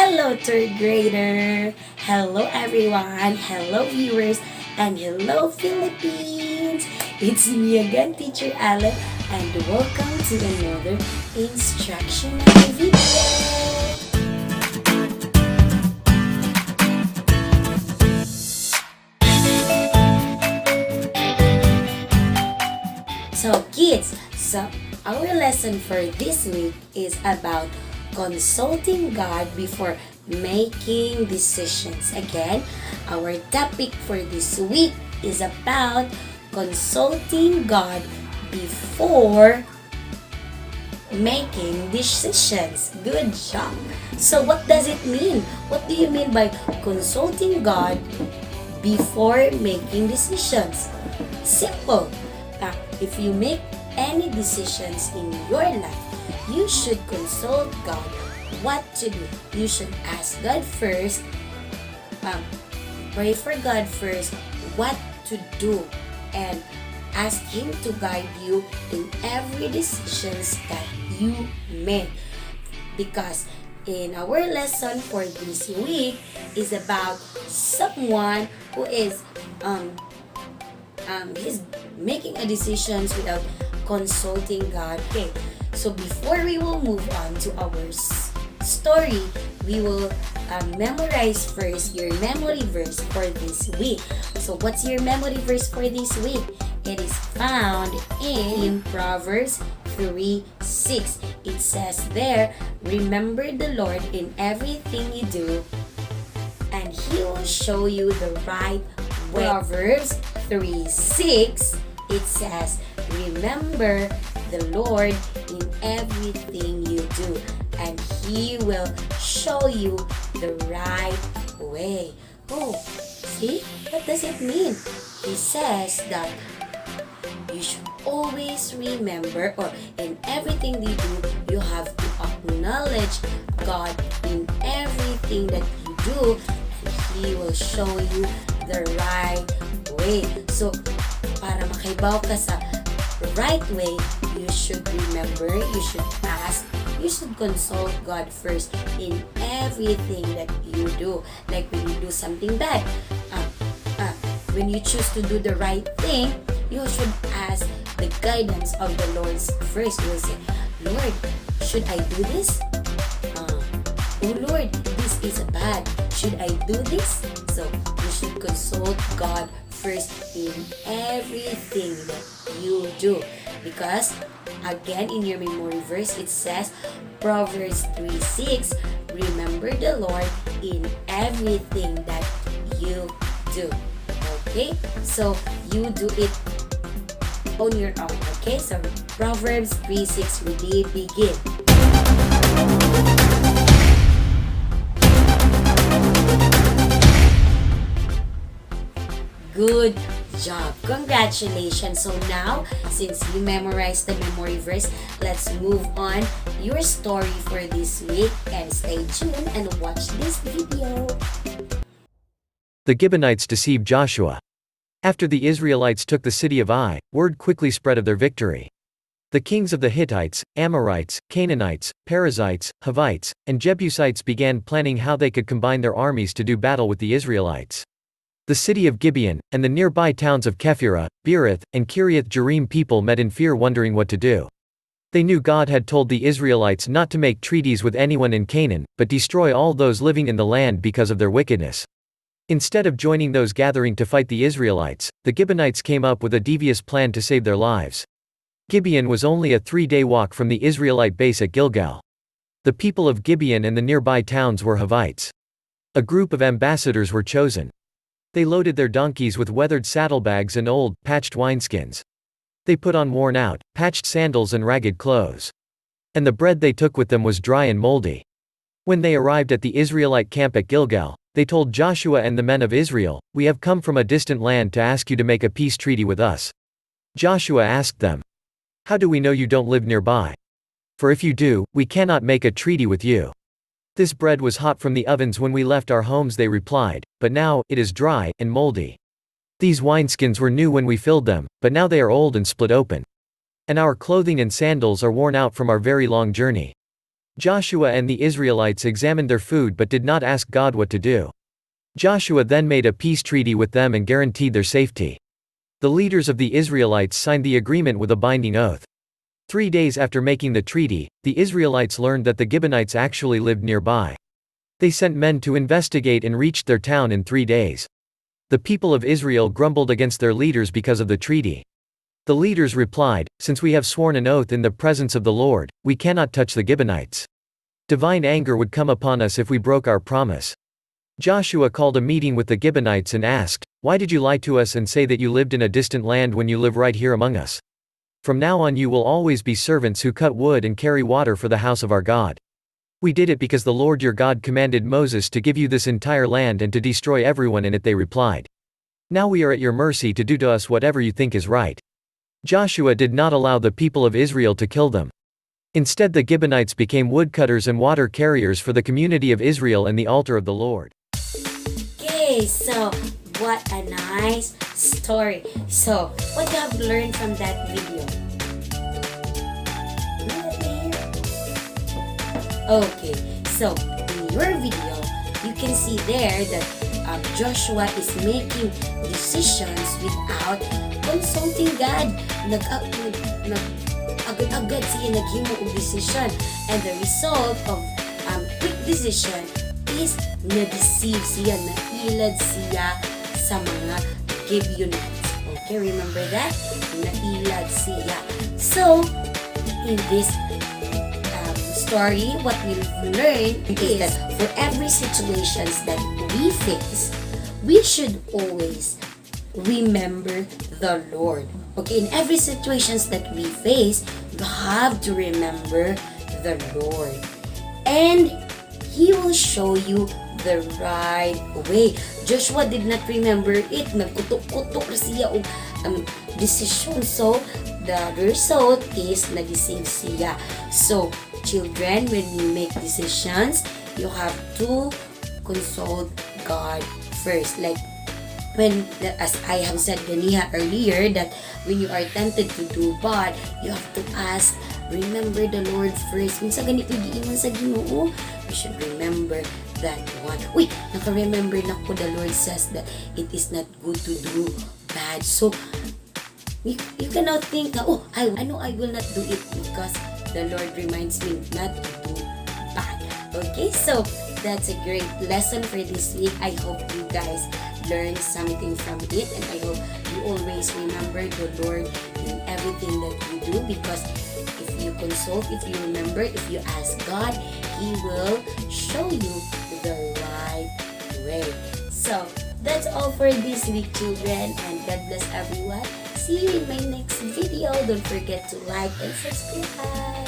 Hello, third grader. Hello, everyone. Hello, viewers. And hello, Philippines. It's me again, Teacher Alan, and welcome to another instructional video. So, kids, our lesson for this week is about consulting God before making decisions. Again, our topic for this week is about consulting God before making decisions. Good job. So what does it mean? What do you mean by consulting God before making decisions? Simple. If you make any decisions in your life, you should consult God what to do. You should ask God first, pray for God first what to do, and ask Him to guide you in every decisions that you make. Because in our lesson for this week is about someone who is he's making a decisions without consulting God. Okay, so before we will move on to our story, we will memorize first your memory verse for this week. So what's your memory verse for this week? It is found in Proverbs 3:6. It says there, remember the Lord in everything you do, and He will show you the right way. Proverbs 3:6, it says, remember the Lord in everything you do, and He will show you the right way. Oh, see? What does it mean? He says that you should always remember, or in everything you do, you have to acknowledge God in everything that you do, and He will show you the right way. So, para makaibaw ka sa right way, you should remember, you should ask, you should consult God first in everything that you do. Like when you do something bad, when you choose to do the right thing, you should ask the guidance of the Lord first. You will say, Lord, should I do this? Oh Lord, this is bad. Should I do this? So, you should consult God first in everything that you do. Because, again, in your memory verse, it says, Proverbs 3:6, remember the Lord in everything that you do. Okay? So, you do it on your own. Okay? So, Proverbs 3:6, really begin. Good job. Congratulations. So now, since you memorized the memory verse, let's move on your story for this week, and stay tuned and watch this video. The Gibeonites deceived Joshua. After the Israelites took the city of Ai, word quickly spread of their victory. The kings of the Hittites, Amorites, Canaanites, Perizzites, Hivites, and Jebusites began planning how they could combine their armies to do battle with the Israelites. The city of Gibeon, and the nearby towns of Kephirah, Beeroth, and Kiriath Jearim people met in fear, wondering what to do. They knew God had told the Israelites not to make treaties with anyone in Canaan, but destroy all those living in the land because of their wickedness. Instead of joining those gathering to fight the Israelites, the Gibeonites came up with a devious plan to save their lives. Gibeon was only a 3-day walk from the Israelite base at Gilgal. The people of Gibeon and the nearby towns were Hivites. A group of ambassadors were chosen. They loaded their donkeys with weathered saddlebags and old, patched wineskins. They put on worn-out, patched sandals and ragged clothes. And the bread they took with them was dry and moldy. When they arrived at the Israelite camp at Gilgal, they told Joshua and the men of Israel, "We have come from a distant land to ask you to make a peace treaty with us." Joshua asked them, "How do we know you don't live nearby? For if you do, we cannot make a treaty with you." "This bread was hot from the ovens when we left our homes," they replied, "but now, it is dry and moldy. These wineskins were new when we filled them, but now they are old and split open. And our clothing and sandals are worn out from our very long journey." Joshua and the Israelites examined their food but did not ask God what to do. Joshua then made a peace treaty with them and guaranteed their safety. The leaders of the Israelites signed the agreement with a binding oath. 3 days after making the treaty, the Israelites learned that the Gibeonites actually lived nearby. They sent men to investigate and reached their town in 3 days. The people of Israel grumbled against their leaders because of the treaty. The leaders replied, "Since we have sworn an oath in the presence of the Lord, we cannot touch the Gibeonites. Divine anger would come upon us if we broke our promise." Joshua called a meeting with the Gibeonites and asked, "Why did you lie to us and say that you lived in a distant land when you live right here among us? From now on you will always be servants who cut wood and carry water for the house of our God. We did it because the Lord your God commanded Moses to give you this entire land and to destroy everyone in it," they replied. "Now we are at your mercy to do to us whatever you think is right." Joshua did not allow the people of Israel to kill them. Instead, the Gibeonites became woodcutters and water carriers for the community of Israel and the altar of the Lord. Okay, so what a nice story. So, what you have learned from that video? Okay, so in your video, you can see there that Joshua is making decisions without consulting God. Agad-agad siya naghimo og decision, and the result of quick decision is na-deceive siya, nailad siya sa mga Gibeonites. Okay, remember that? Nailad siya. So, in this story, what we've learned is that for every situations that we face, we should always remember the Lord. Okay, in every situations that we face, you have to remember the Lord. And He will show you the right way. Joshua did not remember it. Nagkutok-kutok siya og decision. So, the result is nagising siya. So, children, when you make decisions, you have to consult God first. Like, as I have said ganiha earlier, that when you are tempted to do bad, you have to ask, remember the Lord first. Kung sa ganito giingon sa Ginoo, you should remember that one. Uy, naka-remember na ko, the Lord says that it is not good to do bad. So, you cannot think na, I will not do it because the Lord reminds me not to do bad. Okay, so that's a great lesson for this week. I hope you guys learn something from it, and I hope you always remember the Lord in everything that you do, because if you consult, if you remember, if you ask God, He will show you the right way. So that's all for this week, children, and God bless everyone. See you in my next video. Don't forget to like and subscribe.